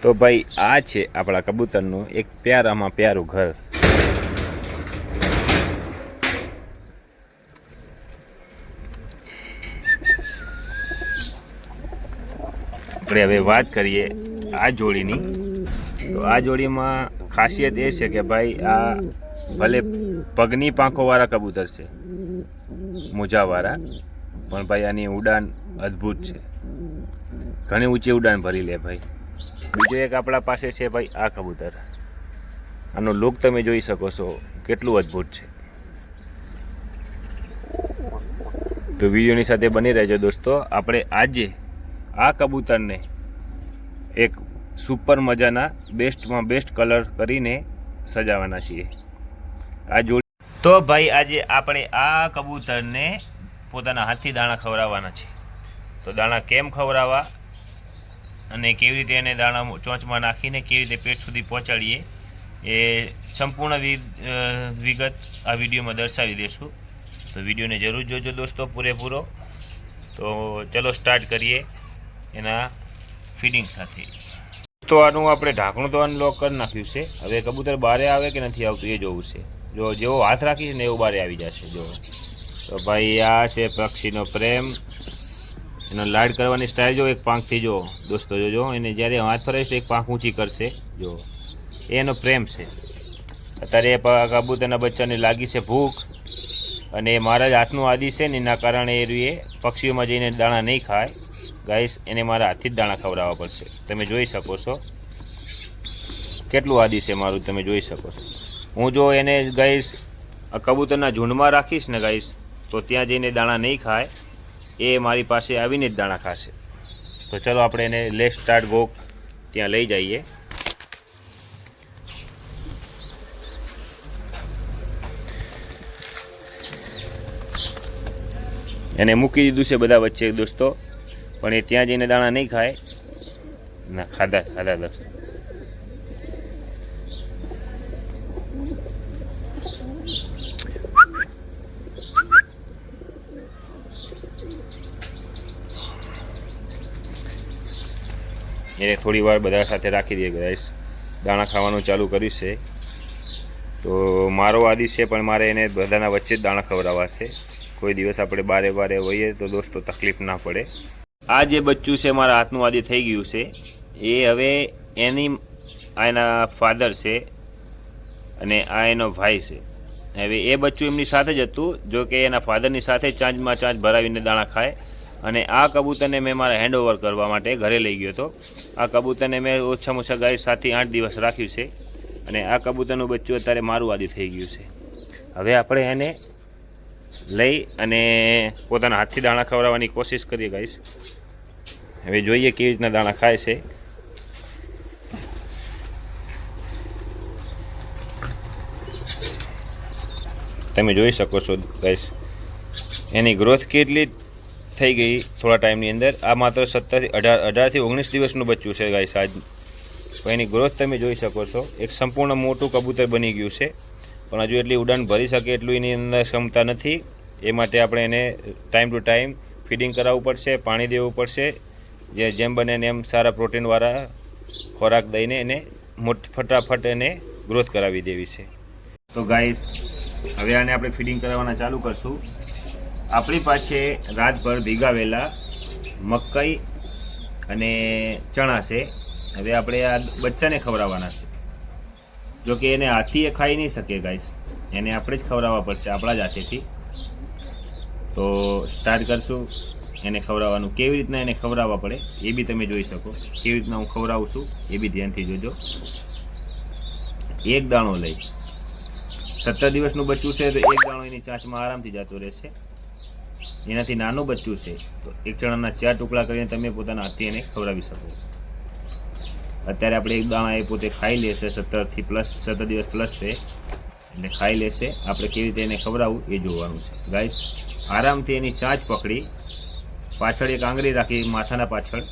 તો ભાઈ આ છે આપણા કબૂતરનું એક પ્યારામાં પ્યારું ઘર. આપણે હવે વાત કરીએ આ જોડીની. તો આ જોડીમાં ખાસિયત એ છે કે ભાઈ આ ભલે પગની પાંખોવાળા કબૂતર છે, મોજાવાળા, પણ ભાઈ આની ઉડાન અદ્ભુત છે. ઘણી ઊંચી ઉડાન ભરી લે ભાઈ. બીજો એક આપણા પાસે છે ભાઈ આ કબૂતર. આનો લુક તમે જોઈ શકો છો કેટલું અદ્ભુત છે. તો વિડીયોની સાથે બની રહેજો દોસ્તો. આપણે આજે આ કબૂતરને એક સુપર મજાના બેસ્ટમાં બેસ્ટ કલર કરીને સજાવવાના છીએ આ જોડી. તો ભાઈ આજે આપણે આ કબૂતરને પોતાના હાથથી દાણા ખવડાવવાના છે. તો દાણા કેમ ખવડાવવા અને કેવી રીતે એને દાણા ચોંચમાં નાખીને કેવી રીતે પેટ સુધી પહોંચાડીએ એ સંપૂર્ણ વિગત આ વિડીયોમાં દર્શાવી દઈશું. તો વિડીયોને જરૂર જોજો દોસ્તો પૂરેપૂરો. તો ચલો સ્ટાર્ટ કરીએ એના ફીડિંગ સાથે. તો આનું આપણે ઢાંકણું તો અનલોક કરી નાખ્યું છે. હવે કબૂતર બહાર આવે કે નથી આવતું એ જોવું છે. જો જેવો હાથ રાખીશ ને એવું બહાર આવી જશે. જો તો ભાઈ આ છે પક્ષીનો પ્રેમ, એનો લાડ કરવાની સ્ટાઇલ. જો એક પાંખથી જો દોસ્તો જોજો, એને જ્યારે હાથ ફરાવીશ તો એક પાંખ ઊંચી કરશે. જો એનો પ્રેમ છે. અત્યારે કબૂતરના બચ્ચાને લાગી છે ભૂખ, અને મારા જ હાથનું આદિ છે ને એના કારણે એ પક્ષીઓમાં જઈને દાણા નહીં ખાય. ગાઈસ એને મારા હાથથી જ દાણા ખવડાવવા પડશે. તમે જોઈ શકો છો કેટલું આદિ છે મારું, તમે જોઈ શકો છો. હું જો એને ગાઈસ કબૂતરના ઝુંડમાં રાખીશ ને ગાઈસ, તો ત્યાં જઈને દાણા નહીં ખાય, એ મારી પાસે આવીને જ દાણા ખાશે. તો ચલો આપણે એને લેટ સ્ટાર્ટ ગો ત્યાં લઈ જઈએ. એને મૂકી દીધું છે બધા વચ્ચે દોસ્તો, પણ એ ત્યાં જઈને દાણા નહીં ખાય. ના ખાધા દોસ્તો. એને થોડી વાર બધા સાથે રાખી દઈએ ગાઈસ. દાણા ખાવાનું ચાલુ કર્યું છે. તો મારો આદિ છે, પણ મારે એને બધાના વચ્ચે જ દાણા ખવડાવવા છે. કોઈ દિવસ આપણે બારે હોઈએ તો દોસ્તો તકલીફ ના પડે. આ જે બચ્ચું છે મારા હાથનું આદિ થઈ ગયું છે. એ હવે એના ફાધર છે અને આ એનો ભાઈ છે. હવે એ બચ્ચું એમની સાથે જ હતું, જો કે એના ફાધરની સાથે ચાંચમાં ચાંચ ભરાવીને દાણા ખાય. અને આ કબૂતરને મેં મારા હેન્ડઓવર કરવા માટે ઘરે લઈ ગયો હતો. આ કબૂતરને મેં ઓછામાં ઓછા ગાય 7 થી 8 દિવસ રાખ્યું છે. અને આ કબૂતરનું બચ્ચું અત્યારે મારું આદિ થઈ ગયું છે. હવે આપણે એને લઈ અને પોતાના હાથથી દાણા ખવડાવવાની કોશિશ કરીએ ગાઈસ. હવે જોઈએ કેવી રીતના દાણા ખાય છે. તમે જોઈ શકો છો ગાઈસ એની ગ્રોથ કેટલી થઈ ગઈ થોડા ટાઈમની અંદર. આ માત્ર 18 થી 19 દિવસનું બચ્ચું છે ગાઈસ આજ. તો એની ગ્રોથ તમે જોઈ શકો છો. એક સંપૂર્ણ મોટું કબૂતર બની ગયું છે, પણ હજુ એટલી ઉડાન ભરી શકે એટલું એની અંદર ક્ષમતા નથી. એ માટે આપણે એને ટાઈમ ટુ ટાઈમ ફીડિંગ કરાવવું પડશે, પાણી દેવું પડશે. જેમ બને એમ સારા પ્રોટીનવાળા ખોરાક દઈને એને ફટાફટ એને ગ્રોથ કરાવી દેવી છે. તો ગાઈસ હવે આને આપણે ફીડિંગ કરાવવાના ચાલુ કરશું. આપણી પાસે રાતભર ભીગાવેલા મકાઈ અને ચણા છે. હવે આપણે આ બચ્ચાને ખવડાવવાના છે. જો કે એને હાથથી એ ખાઈ નહીં શકે ગાઈસ, એને આપણે જ ખવડાવવા પડશે આપણા જ હાથેથી. તો સ્ટાર્ટ કરશું એને ખવડાવવાનું. કેવી રીતના એને ખવડાવવા પડે એ બી તમે જોઈ શકો. કેવી રીતના હું ખવડાવું છું એ બી ધ્યાનથી જોજો. એક દાણો લઈ, 17 દિવસનું બચ્ચું છે તો એક દાણો એની ચાંચમાં આરામથી જતો રહેશે. એનાથી નાનું બચ્ચું છે તો એક ચણાના 4 ટુકડા કરીને તમે પોતાના હાથથી એને ખવડાવી શકો. અત્યારે આપણે એક દાણા એ પોતે ખાઈ લેશે. 17 દિવસ પ્લસ છે એટલે ખાઈ લેશે. આપણે કેવી રીતે એને ખવડાવવું એ જોવાનું છે ગાઈસ. આરામથી એની ચાંચ પકડી, પાછળ એક આંગળી રાખી માથાના પાછળ,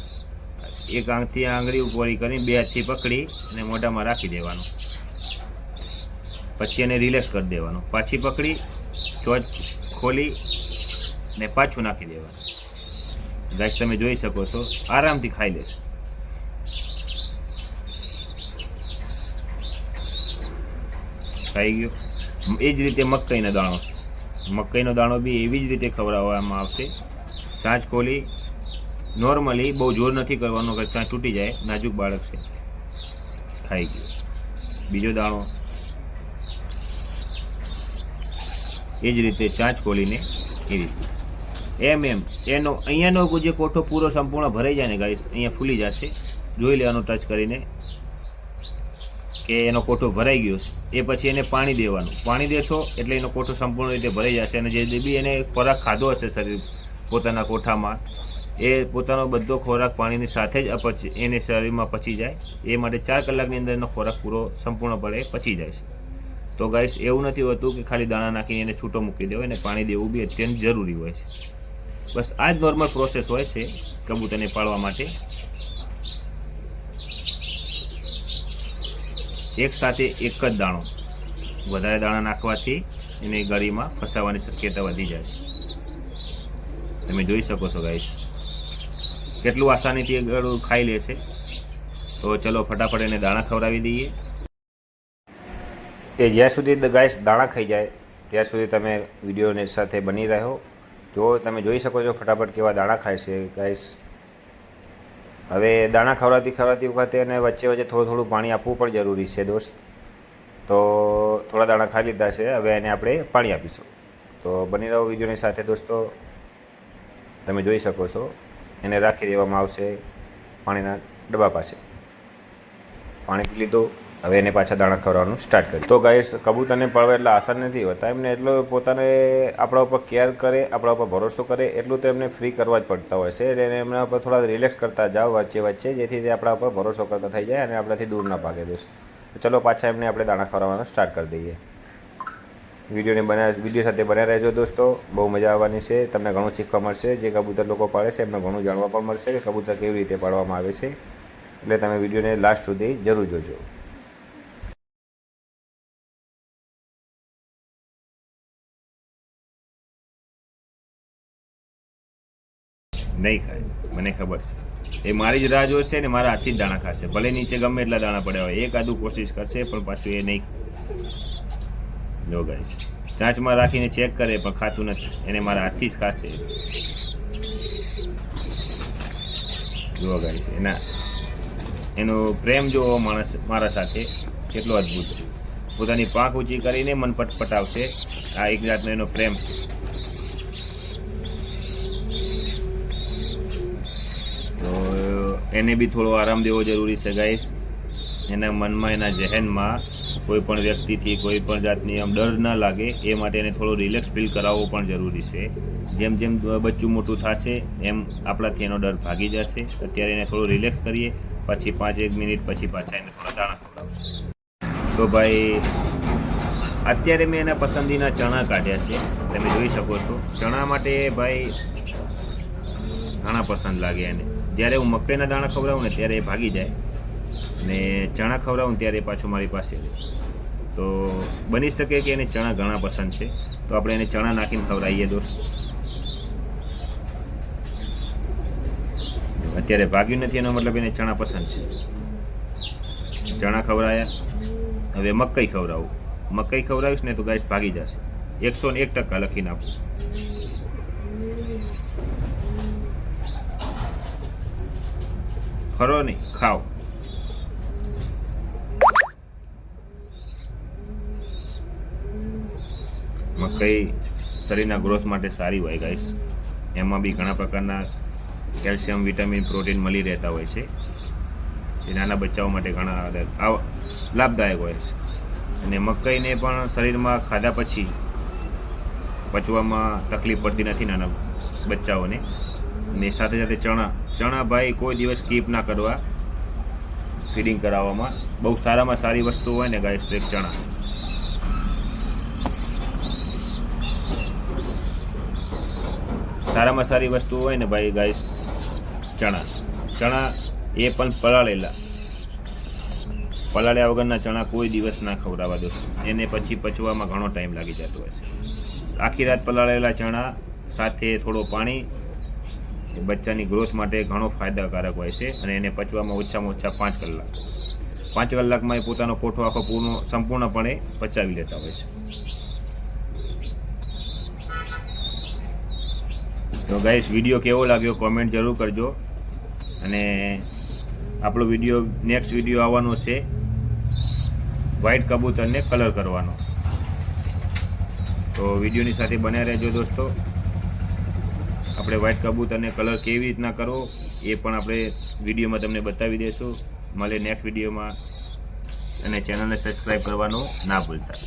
એક આંખથી આંગળી ઉપર કરી 2 હાથથી પકડી અને મોઢામાં રાખી દેવાનું. પછી એને રિલેક્સ કરી દેવાનું. પાછી પકડી ચોચ ખોલી ને પાછું નાખી દેવાનું. ગાઈસ તમે જોઈ શકો છો આરામથી ખાઈ લેશે. ખાઈ ગયો. એ જ રીતે મકાઈનો દાણો બી એવી જ રીતે ખવડાવવામાં આવશે. ચાંચ ખોલી નોર્મલી, બહુ જોર નથી કરવાનો કે ચાંચ તૂટી જાય, નાજુક બાળક છે. ખાઈ ગયો. બીજો દાણો એ જ રીતે ચાંચ ખોલીને એ રીતે એનો અહીંયાનો જે કોઠો પૂરો સંપૂર્ણ ભરાઈ જાય ને ગાઈસ, અહીંયા ફૂલી જશે. જોઈ લેવાનું ટચ કરીને કે એનો કોઠો ભરાઈ ગયો છે. એ પછી એને પાણી દેવાનું. પાણી દેશો એટલે એનો કોઠો સંપૂર્ણ રીતે ભરાઈ જશે. અને જે બી એને ખોરાક ખાધો હશે શરીર પોતાના કોઠામાં, એ પોતાનો બધો ખોરાક પાણીની સાથે જ એને શરીરમાં પચી જાય. એ માટે 4 કલાકની અંદર એનો ખોરાક પૂરો સંપૂર્ણપણે પચી જાય છે. તો ગાઈસ, એવું નથી હોતું કે ખાલી દાણા નાખીને એને છૂટો મૂકી દેવો, એને પાણી દેવું બી અત્યંત જરૂરી હોય છે. બસ આ જ નોર્મલ પ્રોસેસ હોય છે કબૂતરને પાળવા માટે. એક સાથે એક જ દાણો, વધારે દાણા નાખવાથી એને ગળીમાં ફસાવાની શક્યતા વધી જાય છે. તમે જોઈ શકો છો ગાઈસ કેટલું આસાનીથી એ ગળું ખાઈ લે છે. તો ચલો ફટાફટ એને દાણા ખવડાવી દઈએ. એ જ્યાં સુધી ગાઈસ દાણા ખાઈ જાય ત્યાં સુધી તમે વિડીયોની સાથે બની રહ્યો. જો તમે જોઈ શકો છો ફટાફટ કેવા દાણા ખાય છે ગાઈસ. હવે દાણા ખવડાવતી વખતે અને વચ્ચે થોડું પાણી આપવું પણ જરૂરી છે દોસ્ત. તો થોડા દાણા ખાઈ લીધા છે, હવે એને આપણે પાણી આપીશું. તો બની રહો વિડીયોની સાથે દોસ્તો. તમે જોઈ શકો છો એને રાખી દેવામાં આવશે પાણીના ડબ્બા પાસે. પાણી પી લીધું, હવે એને પાછા દાણા ખવડાવવાનું સ્ટાર્ટ કર્યું. તો ગાઈસ, કબૂતરને પાળવા એટલા આસાન નથી હોતા. એમને એટલો પોતાને આપણા ઉપર કેર કરે, આપણા ઉપર ભરોસો કરે, એટલું તો એમને ફ્રી કરવા જ પડતા હોય છે. એટલે એમના ઉપર થોડા રિલેક્સ કરતા જાઓ વચ્ચે, જેથી તે આપણા ઉપર ભરોસો કરતા થઈ જાય અને આપણાથી દૂર ના ભાગે દોસ્ત. ચલો પાછા એમને આપણે દાણા ખવડાવવાનું સ્ટાર્ટ કરી દઈએ. વિડીયો સાથે બન્યા રહેજો દોસ્તો. બહુ મજા આવવાની છે. તમને ઘણું શીખવા મળશે. જે કબૂતર લોકો પાળે છે એમને ઘણું જાણવા પણ મળશે કે કબૂતર કેવી રીતે પાળવામાં આવે છે. એટલે તમે વિડીયોને લાસ્ટ સુધી જરૂર જોજો. નહીં ખાય, મને ખબર છે. એ મારી જ રાહ જોશે ને મારા હાથથી જ દાણા ખાશે. ભલે નીચે ગમે એટલા દાણા પડ્યા હોય, એક આદું કોશિશ કરશે પણ પાછું એ નહીં. જો ગાઈસ, ચાંચમાં રાખીને ચેક કરે પણ ખાતું નથી. એને મારા હાથથી જ ખાશે. જુઓ ગાઈસ, એનો પ્રેમ જોવો મારા સાથે કેટલો અદ્ભુત છે. પોતાની પાંખ ઊંચી કરીને મન પટપટાવશે. આ એક જાતનો એનો પ્રેમ છે. એને બી થોડો આરામ દેવો જરૂરી છે ગાઈસ. એના મનમાં, એના જહેનમાં કોઈ પણ વ્યક્તિથી કોઈ પણ જાતની આમ ડર ના લાગે એ માટે એને થોડો રિલેક્સ ફીલ કરાવવો પણ જરૂરી છે. જેમ જેમ બચ્ચું મોટું થશે એમ આપણાથી એનો ડર ભાગી જશે. અત્યારે એને થોડું રિલેક્સ કરીએ, પછી 5-1 મિનિટ પછી પાછા એને થોડા દાણા ખવડાવશું. તો ભાઈ, અત્યારે મેં એના પસંદીના ચણા કાઢ્યા છે. તમે જોઈ શકો છો. ચણા માટે ભાઈ ઘણા પસંદ લાગે એને. જ્યારે હું મકાઈના દાણા ખવડાવું ને ત્યારે એ ભાગી જાય, અને ચણા ખવડાવું ત્યારે પાછું મારી પાસે રહે. તો બની શકે કે એને ચણા ઘણા પસંદ છે, તો આપણે એને ચણા નાખીને ખવડાવીએ દોસ્ત. અત્યારે ભાગ્યું નથી એનો મતલબ એને ચણા પસંદ છે. ચણા ખવડાયા, હવે મકાઈ ખવડાવું. મકાઈ ખવડાવીશ ને તો ગાઈસ ભાગી જશે. 101% લખી નાખું. ખરો નહીં, ખાઓ. મકાઈ શરીરના ગ્રોથ માટે સારી હોય ગાઈસ. એમાં બી ઘણા પ્રકારના કેલ્શિયમ, વિટામિન, પ્રોટીન મળી રહેતા હોય છે. એ નાના બચ્ચાઓ માટે ઘણા લાભદાયક હોય છે. અને મકાઈને પણ શરીરમાં ખાધા પછી પચવામાં તકલીફ પડતી નથી નાના બચ્ચાઓને. અને સાથે સાથે ચણા ભાઈ કોઈ દિવસ સ્કીપ ના કરવા ફીડિંગ કરાવવામાં. બહુ સારામાં સારી વસ્તુ હોય ને ગાઈસ તો એક ચણા. સારામાં સારી વસ્તુ હોય ને ભાઈ ગાઈસ ચણા એ પણ પલાળ્યા વગરના ચણા કોઈ દિવસ ના ખવડાવવા દો. એને પછી પચવામાં ઘણો ટાઈમ લાગી જતો હોય છે. આખી રાત પલાળેલા ચણા સાથે થોડો પાણી એ બચ્ચાની ગ્રોથ માટે ઘણો ફાયદાકારક હોય છે. અને એને પચવામાં ઓછામાં ઓછા 5 કલાક. 5 કલાકમાં એ પોતાનો પોઠો આખો સંપૂર્ણપણે પચાવી લેતા હોય છે. તો ગાઈસ, વિડીયો કેવો લાગ્યો કોમેન્ટ જરૂર કરજો. અને આપણો વિડીયો નેક્સ્ટ વિડીયો આવવાનો છે વ્હાઇટ કબૂતરને કલર કરવાનો. તો વિડીયોની સાથે બન્યા રહેજો દોસ્તો. આપણે વ્હાઇટ કબૂતરને કલર કેવી રીતના કરવો એ પણ આપણે વિડીયોમાં તમને બતાવી દઈશું. મળે નેક્સ્ટ વિડીયોમાં, અને ચેનલને સબસ્ક્રાઈબ કરવાનું ના ભૂલતા.